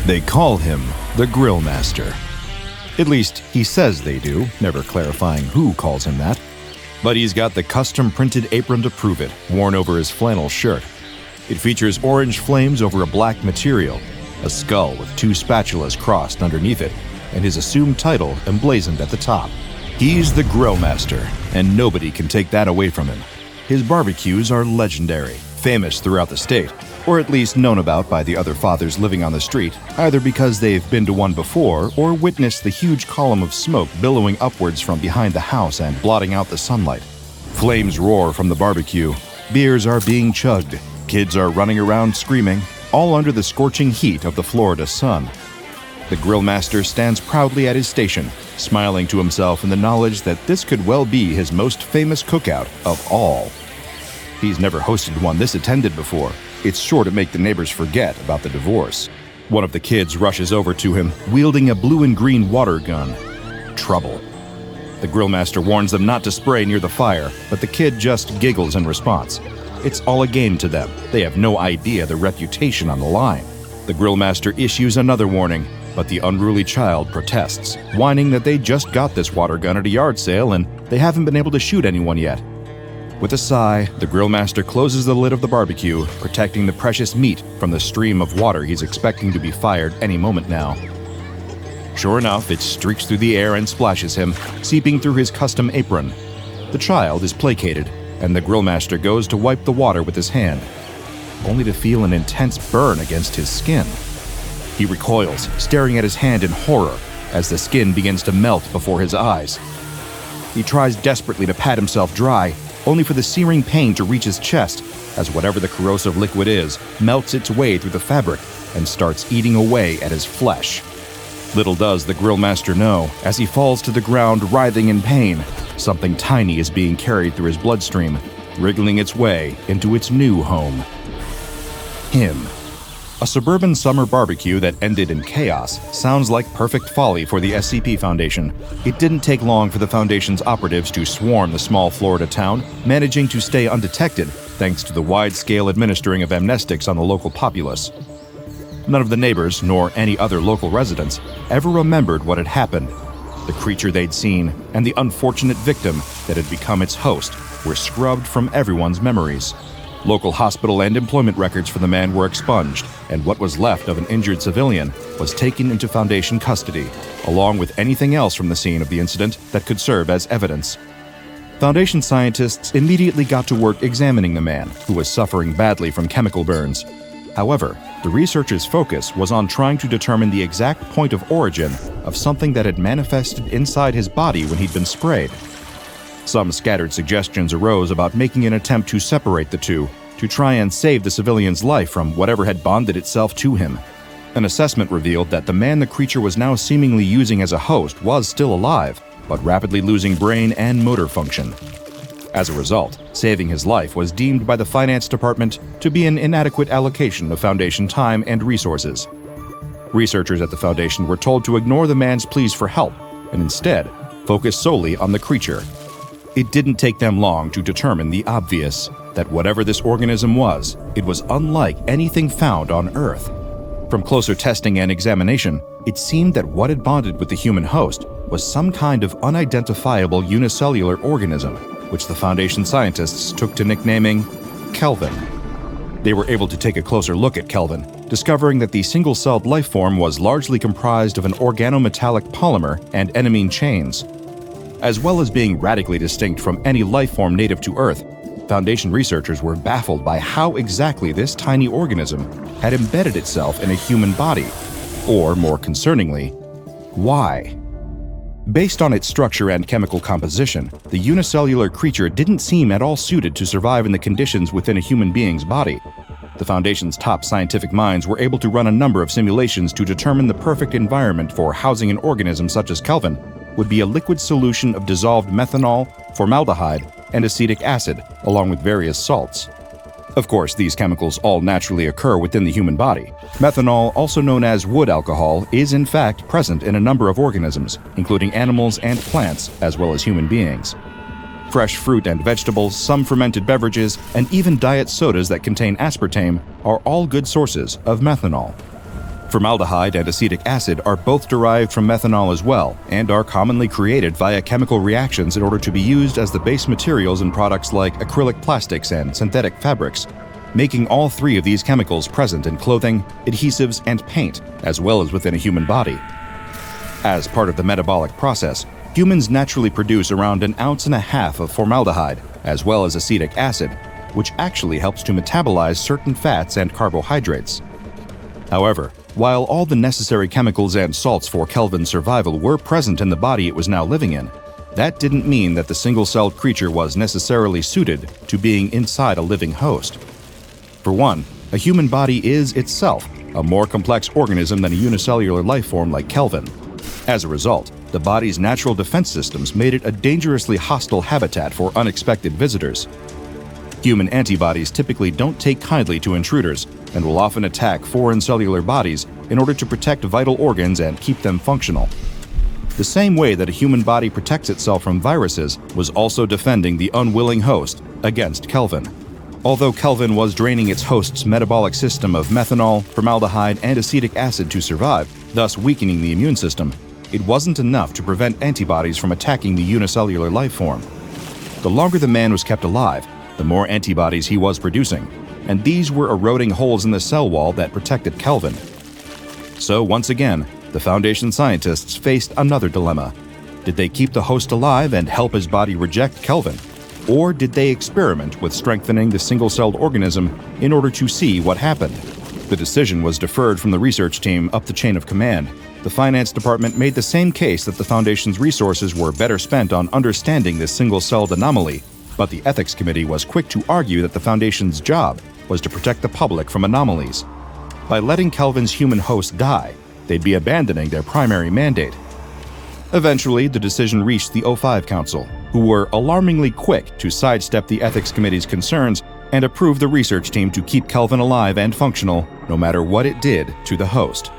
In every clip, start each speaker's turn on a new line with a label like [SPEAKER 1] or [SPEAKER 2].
[SPEAKER 1] They call him the Grill Master. At least, he says they do, never clarifying who calls him that. But he's got the custom-printed apron to prove it, worn over his flannel shirt. It features orange flames over a black material, a skull with 2 spatulas crossed underneath it, and his assumed title emblazoned at the top. He's the Grill Master, and nobody can take that away from him. His barbecues are legendary, famous throughout the state, or at least known about by the other fathers living on the street, either because they've been to one before or witnessed the huge column of smoke billowing upwards from behind the house and blotting out the sunlight. Flames roar from the barbecue, beers are being chugged, kids are running around screaming, all under the scorching heat of the Florida sun. The Grill Master stands proudly at his station, smiling to himself in the knowledge that this could well be his most famous cookout of all. He's never hosted one this attended before. It's sure to make the neighbors forget about the divorce. One of the kids rushes over to him, wielding a blue and green water gun. Trouble. The Grill Master warns them not to spray near the fire, but the kid just giggles in response. It's all a game to them. They have no idea their reputation on the line. The Grill Master issues another warning, but the unruly child protests, whining that they just got this water gun at a yard sale and they haven't been able to shoot anyone yet. With a sigh, the Grill Master closes the lid of the barbecue, protecting the precious meat from the stream of water he's expecting to be fired any moment now. Sure enough, it streaks through the air and splashes him, seeping through his custom apron. The child is placated, and the Grill Master goes to wipe the water with his hand, only to feel an intense burn against his skin. He recoils, staring at his hand in horror as the skin begins to melt before his eyes. He tries desperately to pat himself dry, only for the searing pain to reach his chest as whatever the corrosive liquid is melts its way through the fabric and starts eating away at his flesh. Little does the Grill Master know, as he falls to the ground writhing in pain, something tiny is being carried through his bloodstream, wriggling its way into its new home. Him. A suburban summer barbecue that ended in chaos sounds like perfect folly for the SCP Foundation. It didn't take long for the Foundation's operatives to swarm the small Florida town, managing to stay undetected thanks to the wide-scale administering of amnestics on the local populace. None of the neighbors, nor any other local residents, ever remembered what had happened. The creature they'd seen and the unfortunate victim that had become its host were scrubbed from everyone's memories. Local hospital and employment records for the man were expunged, and what was left of an injured civilian was taken into Foundation custody, along with anything else from the scene of the incident that could serve as evidence. Foundation scientists immediately got to work examining the man, who was suffering badly from chemical burns. However, the researchers' focus was on trying to determine the exact point of origin of something that had manifested inside his body when he'd been sprayed. Some scattered suggestions arose about making an attempt to separate the two, to try and save the civilian's life from whatever had bonded itself to him. An assessment revealed that the man the creature was now seemingly using as a host was still alive, but rapidly losing brain and motor function. As a result, saving his life was deemed by the finance department to be an inadequate allocation of Foundation time and resources. Researchers at the Foundation were told to ignore the man's pleas for help and instead focus solely on the creature. It didn't take them long to determine the obvious, that whatever this organism was, it was unlike anything found on Earth. From closer testing and examination, it seemed that what had bonded with the human host was some kind of unidentifiable unicellular organism, which the Foundation scientists took to nicknaming Kelvin. They were able to take a closer look at Kelvin, discovering that the single-celled life form was largely comprised of an organometallic polymer and enamine chains. As well as being radically distinct from any life form native to Earth, Foundation researchers were baffled by how exactly this tiny organism had embedded itself in a human body, or more concerningly, why? Based on its structure and chemical composition, the unicellular creature didn't seem at all suited to survive in the conditions within a human being's body. The Foundation's top scientific minds were able to run a number of simulations to determine the perfect environment for housing an organism such as Kelvin would be a liquid solution of dissolved methanol, formaldehyde, and acetic acid, along with various salts. Of course, these chemicals all naturally occur within the human body. Methanol, also known as wood alcohol, is in fact present in a number of organisms, including animals and plants, as well as human beings. Fresh fruit and vegetables, some fermented beverages, and even diet sodas that contain aspartame are all good sources of methanol. Formaldehyde and acetic acid are both derived from methanol as well, and are commonly created via chemical reactions in order to be used as the base materials in products like acrylic plastics and synthetic fabrics, making all three of these chemicals present in clothing, adhesives, and paint, as well as within a human body. As part of the metabolic process, humans naturally produce around 1.5 ounces of formaldehyde, as well as acetic acid, which actually helps to metabolize certain fats and carbohydrates. However, while all the necessary chemicals and salts for Kelvin's survival were present in the body it was now living in, that didn't mean that the single-celled creature was necessarily suited to being inside a living host. For one, a human body is itself a more complex organism than a unicellular life form like Kelvin. As a result, the body's natural defense systems made it a dangerously hostile habitat for unexpected visitors. Human antibodies typically don't take kindly to intruders and will often attack foreign cellular bodies in order to protect vital organs and keep them functional. The same way that a human body protects itself from viruses was also defending the unwilling host against Kelvin. Although Kelvin was draining its host's metabolic system of methanol, formaldehyde, and acetic acid to survive, thus weakening the immune system, it wasn't enough to prevent antibodies from attacking the unicellular life form. The longer the man was kept alive, the more antibodies he was producing, and these were eroding holes in the cell wall that protected Kelvin. So once again, the Foundation scientists faced another dilemma. Did they keep the host alive and help his body reject Kelvin? Or did they experiment with strengthening the single-celled organism in order to see what happened? The decision was deferred from the research team up the chain of command. The finance department made the same case that the Foundation's resources were better spent on understanding this single-celled anomaly, but the ethics committee was quick to argue that the Foundation's job was to protect the public from anomalies. By letting Kelvin's human host die, they'd be abandoning their primary mandate. Eventually, the decision reached the O5 Council, who were alarmingly quick to sidestep the ethics committee's concerns and approve the research team to keep Kelvin alive and functional, no matter what it did to the host.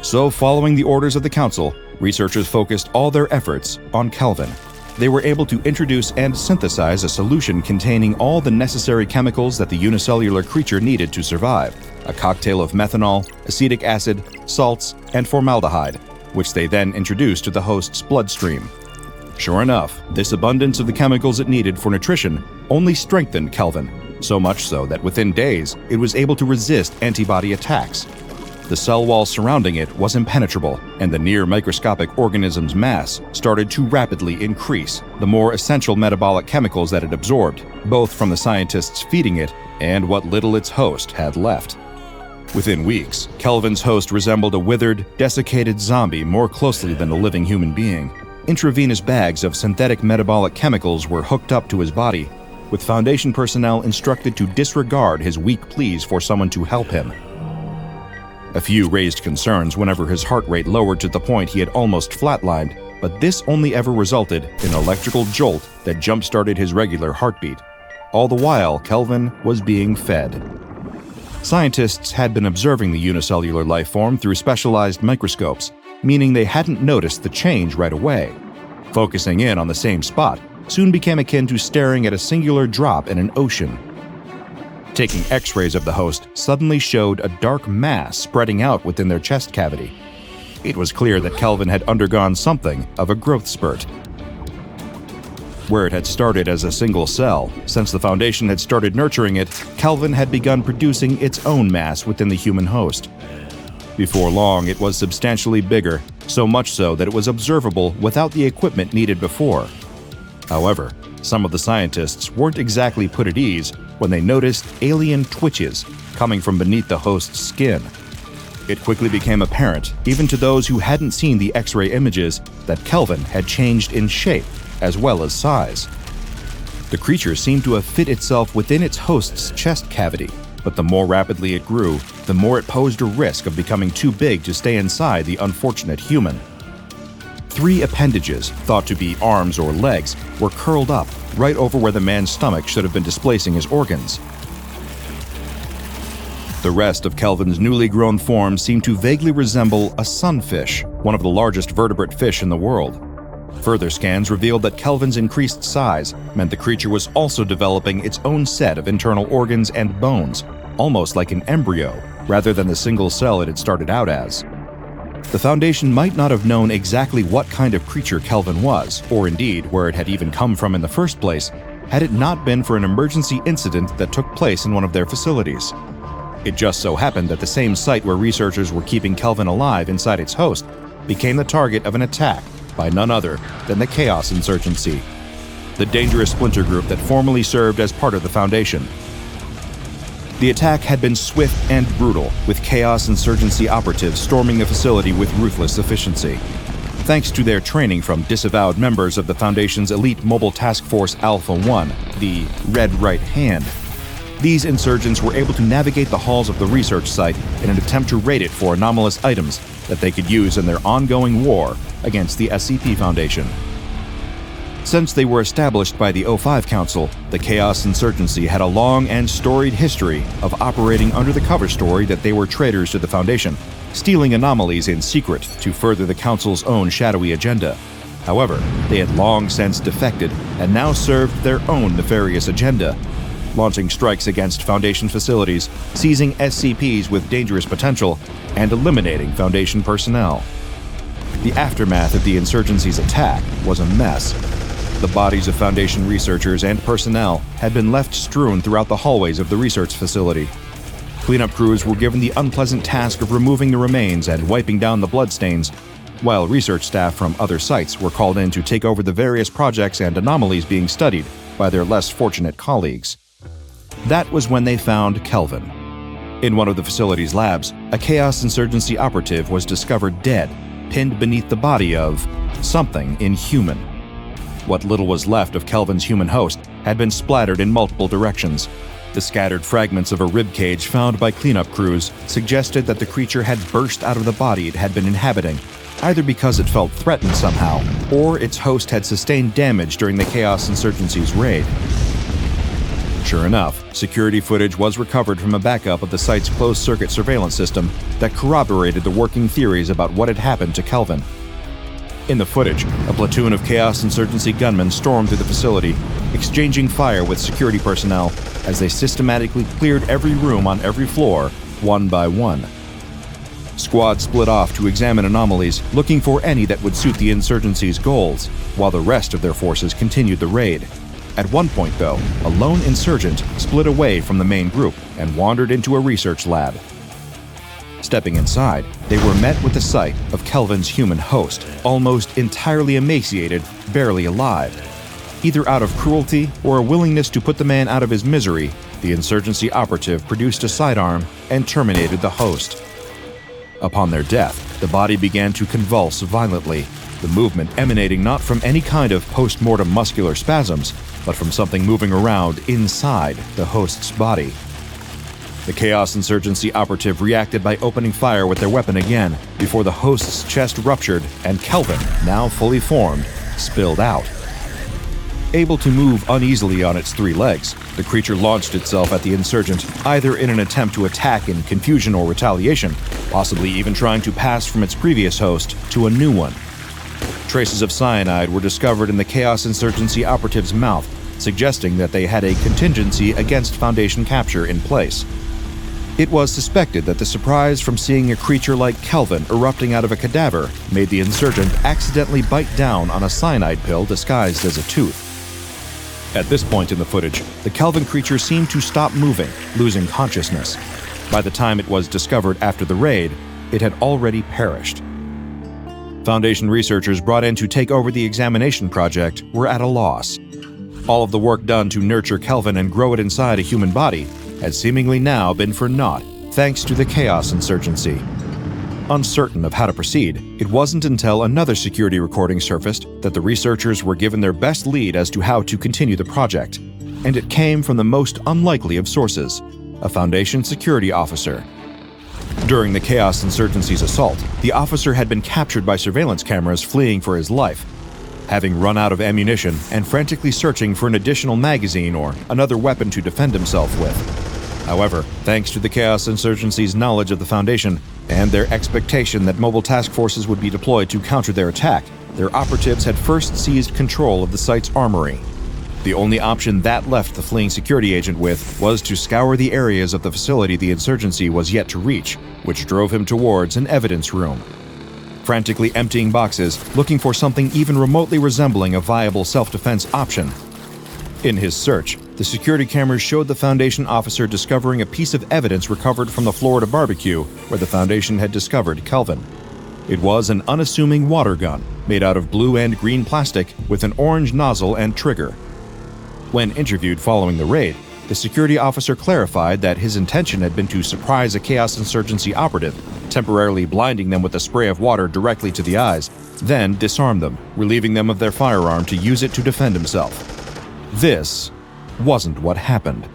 [SPEAKER 1] So, following the orders of the council, researchers focused all their efforts on Kelvin. They were able to introduce and synthesize a solution containing all the necessary chemicals that the unicellular creature needed to survive, a cocktail of methanol, acetic acid, salts, and formaldehyde, which they then introduced to the host's bloodstream. Sure enough, this abundance of the chemicals it needed for nutrition only strengthened Kelvin, so much so that within days it was able to resist antibody attacks. The cell wall surrounding it was impenetrable, and the near-microscopic organism's mass started to rapidly increase, the more essential metabolic chemicals that it absorbed, both from the scientists feeding it and what little its host had left. Within weeks, Kelvin's host resembled a withered, desiccated zombie more closely than a living human being. Intravenous bags of synthetic metabolic chemicals were hooked up to his body, with Foundation personnel instructed to disregard his weak pleas for someone to help him. A few raised concerns whenever his heart rate lowered to the point he had almost flatlined, but this only ever resulted in an electrical jolt that jump-started his regular heartbeat. All the while, Kelvin was being fed. Scientists had been observing the unicellular life form through specialized microscopes, meaning they hadn't noticed the change right away. Focusing in on the same spot soon became akin to staring at a singular drop in an ocean. Taking X-rays of the host suddenly showed a dark mass spreading out within their chest cavity. It was clear that Kelvin had undergone something of a growth spurt. Where it had started as a single cell, since the Foundation had started nurturing it, Kelvin had begun producing its own mass within the human host. Before long, it was substantially bigger, so much so that it was observable without the equipment needed before. However, some of the scientists weren't exactly put at ease when they noticed alien twitches coming from beneath the host's skin. It quickly became apparent, even to those who hadn't seen the X-ray images, that Kelvin had changed in shape as well as size. The creature seemed to have fit itself within its host's chest cavity, but the more rapidly it grew, the more it posed a risk of becoming too big to stay inside the unfortunate human. 3 appendages, thought to be arms or legs, were curled up right over where the man's stomach should have been displacing his organs. The rest of Kelvin's newly grown form seemed to vaguely resemble a sunfish, one of the largest vertebrate fish in the world. Further scans revealed that Kelvin's increased size meant the creature was also developing its own set of internal organs and bones, almost like an embryo, rather than the single cell it had started out as. The Foundation might not have known exactly what kind of creature Kelvin was, or indeed where it had even come from in the first place, had it not been for an emergency incident that took place in one of their facilities. It just so happened that the same site where researchers were keeping Kelvin alive inside its host became the target of an attack by none other than the Chaos Insurgency, the dangerous splinter group that formerly served as part of the Foundation. The attack had been swift and brutal, with Chaos Insurgency operatives storming the facility with ruthless efficiency. Thanks to their training from disavowed members of the Foundation's elite mobile task force Alpha-1, the Red Right Hand, these insurgents were able to navigate the halls of the research site in an attempt to raid it for anomalous items that they could use in their ongoing war against the SCP Foundation. Since they were established by the O5 Council, the Chaos Insurgency had a long and storied history of operating under the cover story that they were traitors to the Foundation, stealing anomalies in secret to further the Council's own shadowy agenda. However, they had long since defected and now served their own nefarious agenda, launching strikes against Foundation facilities, seizing SCPs with dangerous potential, and eliminating Foundation personnel. The aftermath of the Insurgency's attack was a mess. The bodies of Foundation researchers and personnel had been left strewn throughout the hallways of the research facility. Cleanup crews were given the unpleasant task of removing the remains and wiping down the bloodstains, while research staff from other sites were called in to take over the various projects and anomalies being studied by their less fortunate colleagues. That was when they found Kelvin. In one of the facility's labs, a Chaos Insurgency operative was discovered dead, pinned beneath the body of something inhuman. What little was left of Kelvin's human host had been splattered in multiple directions. The scattered fragments of a ribcage found by cleanup crews suggested that the creature had burst out of the body it had been inhabiting, either because it felt threatened somehow, or its host had sustained damage during the Chaos Insurgency's raid. Sure enough, security footage was recovered from a backup of the site's closed-circuit surveillance system that corroborated the working theories about what had happened to Kelvin. In the footage, a platoon of Chaos Insurgency gunmen stormed through the facility, exchanging fire with security personnel as they systematically cleared every room on every floor, one by one. Squads split off to examine anomalies, looking for any that would suit the Insurgency's goals, while the rest of their forces continued the raid. At one point, though, a lone insurgent split away from the main group and wandered into a research lab. Stepping inside, they were met with the sight of Kelvin's human host, almost entirely emaciated, barely alive. Either out of cruelty or a willingness to put the man out of his misery, the Insurgency operative produced a sidearm and terminated the host. Upon their death, the body began to convulse violently, the movement emanating not from any kind of post-mortem muscular spasms, but from something moving around inside the host's body. The Chaos Insurgency operative reacted by opening fire with their weapon again, before the host's chest ruptured and Kelvin, now fully formed, spilled out. Able to move uneasily on its three legs, the creature launched itself at the insurgent, either in an attempt to attack in confusion or retaliation, possibly even trying to pass from its previous host to a new one. Traces of cyanide were discovered in the Chaos Insurgency operative's mouth, suggesting that they had a contingency against Foundation capture in place. It was suspected that the surprise from seeing a creature like Kelvin erupting out of a cadaver made the insurgent accidentally bite down on a cyanide pill disguised as a tooth. At this point in the footage, the Kelvin creature seemed to stop moving, losing consciousness. By the time it was discovered after the raid, it had already perished. Foundation researchers brought in to take over the examination project were at a loss. All of the work done to nurture Kelvin and grow it inside a human body had seemingly now been for naught, thanks to the Chaos Insurgency. Uncertain of how to proceed, it wasn't until another security recording surfaced that the researchers were given their best lead as to how to continue the project, and it came from the most unlikely of sources, a Foundation security officer. During the Chaos Insurgency's assault, the officer had been captured by surveillance cameras fleeing for his life, having run out of ammunition and frantically searching for an additional magazine or another weapon to defend himself with. However, thanks to the Chaos Insurgency's knowledge of the Foundation and their expectation that mobile task forces would be deployed to counter their attack, their operatives had first seized control of the site's armory. The only option that left the fleeing security agent with was to scour the areas of the facility the insurgency was yet to reach, which drove him towards an evidence room. Frantically emptying boxes, looking for something even remotely resembling a viable self-defense option. In his search, the security cameras showed the Foundation officer discovering a piece of evidence recovered from the Florida barbecue where the Foundation had discovered Kelvin. It was an unassuming water gun, made out of blue and green plastic with an orange nozzle and trigger. When interviewed following the raid, the security officer clarified that his intention had been to surprise a Chaos Insurgency operative, temporarily blinding them with a spray of water directly to the eyes, then disarm them, relieving them of their firearm to use it to defend himself. This wasn't what happened.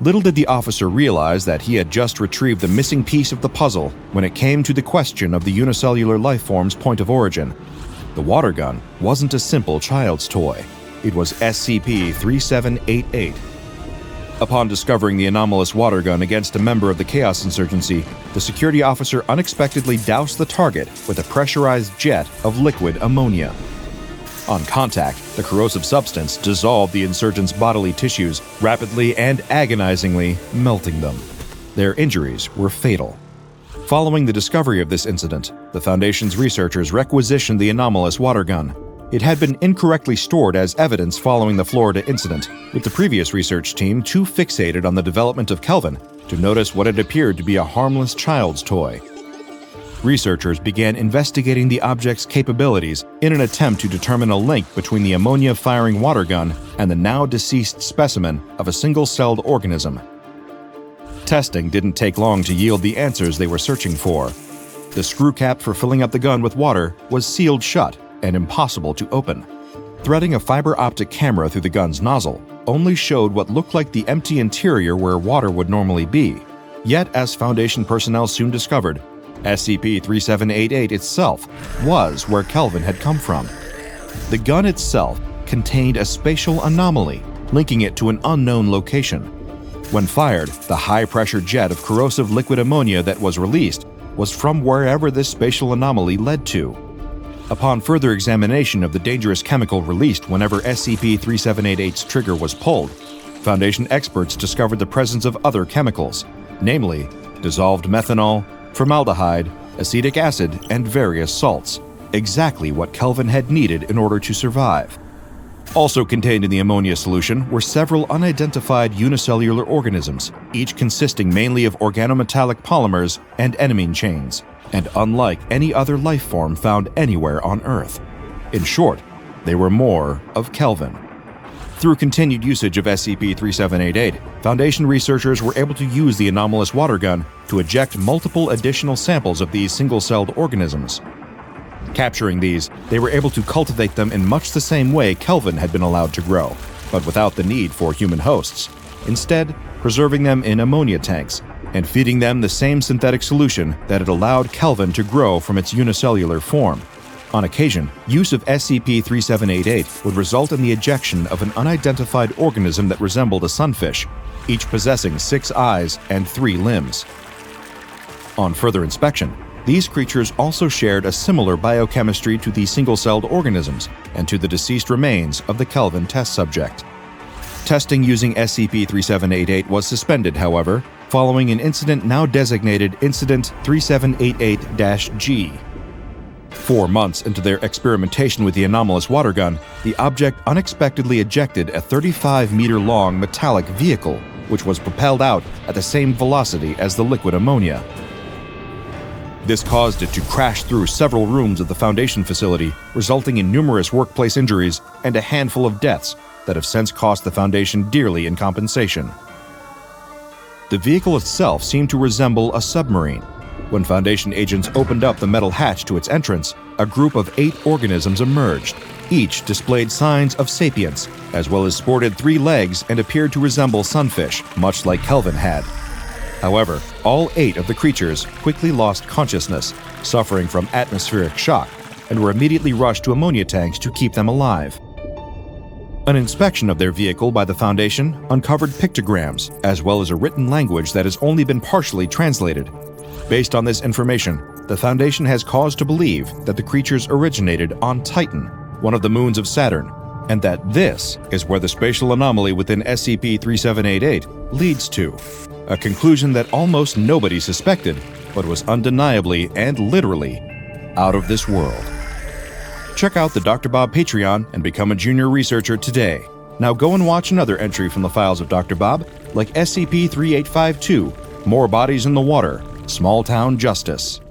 [SPEAKER 1] Little did the officer realize that he had just retrieved the missing piece of the puzzle when it came to the question of the unicellular lifeform's point of origin. The water gun wasn't a simple child's toy. It was SCP-3788. Upon discovering the anomalous water gun against a member of the Chaos Insurgency, the security officer unexpectedly doused the target with a pressurized jet of liquid ammonia. On contact, the corrosive substance dissolved the insurgents' bodily tissues, rapidly and agonizingly melting them. Their injuries were fatal. Following the discovery of this incident, the Foundation's researchers requisitioned the anomalous water gun. It had been incorrectly stored as evidence following the Florida incident, with the previous research team too fixated on the development of Kelvin to notice what had appeared to be a harmless child's toy. Researchers began investigating the object's capabilities in an attempt to determine a link between the ammonia-firing water gun and the now-deceased specimen of a single-celled organism. Testing didn't take long to yield the answers they were searching for. The screw cap for filling up the gun with water was sealed shut and impossible to open. Threading a fiber optic camera through the gun's nozzle only showed what looked like the empty interior where water would normally be. Yet, as Foundation personnel soon discovered, SCP-3788 itself was where Kelvin had come from. The gun itself contained a spatial anomaly, linking it to an unknown location. When fired, the high-pressure jet of corrosive liquid ammonia that was released was from wherever this spatial anomaly led to. Upon further examination of the dangerous chemical released whenever SCP-3788's trigger was pulled, Foundation experts discovered the presence of other chemicals, namely dissolved methanol, formaldehyde, acetic acid, and various salts, exactly what Kelvin had needed in order to survive. Also contained in the ammonia solution were several unidentified unicellular organisms, each consisting mainly of organometallic polymers and enamine chains, and unlike any other life form found anywhere on Earth. In short, they were more of Kelvin. Through continued usage of SCP-3788, Foundation researchers were able to use the anomalous water gun to eject multiple additional samples of these single-celled organisms. Capturing these, they were able to cultivate them in much the same way Kelvin had been allowed to grow, but without the need for human hosts, instead preserving them in ammonia tanks and feeding them the same synthetic solution that had allowed Kelvin to grow from its unicellular form. On occasion, use of SCP-3788 would result in the ejection of an unidentified organism that resembled a sunfish, each possessing 6 eyes and 3 limbs. On further inspection, these creatures also shared a similar biochemistry to the single-celled organisms and to the deceased remains of the Kelvin test subject. Testing using SCP-3788 was suspended, however, following an incident now designated Incident 3788-G. 4 months into their experimentation with the anomalous water gun, the object unexpectedly ejected a 35-meter-long metallic vehicle, which was propelled out at the same velocity as the liquid ammonia. This caused it to crash through several rooms of the Foundation facility, resulting in numerous workplace injuries and a handful of deaths that have since cost the Foundation dearly in compensation. The vehicle itself seemed to resemble a submarine. When Foundation agents opened up the metal hatch to its entrance, a group of 8 organisms emerged. Each displayed signs of sapience, as well as sported 3 legs and appeared to resemble sunfish, much like Kelvin had. However, all 8 of the creatures quickly lost consciousness, suffering from atmospheric shock, and were immediately rushed to ammonia tanks to keep them alive. An inspection of their vehicle by the Foundation uncovered pictograms, as well as a written language that has only been partially translated. Based on this information, the Foundation has cause to believe that the creatures originated on Titan, one of the moons of Saturn, and that this is where the spatial anomaly within SCP-3788 leads to, a conclusion that almost nobody suspected, but was undeniably and literally out of this world. Check out the DrBob Patreon and become a junior researcher today. Now go and watch another entry from the files of DrBob, like SCP-3852, More Bodies in the Water, Small Town Justice.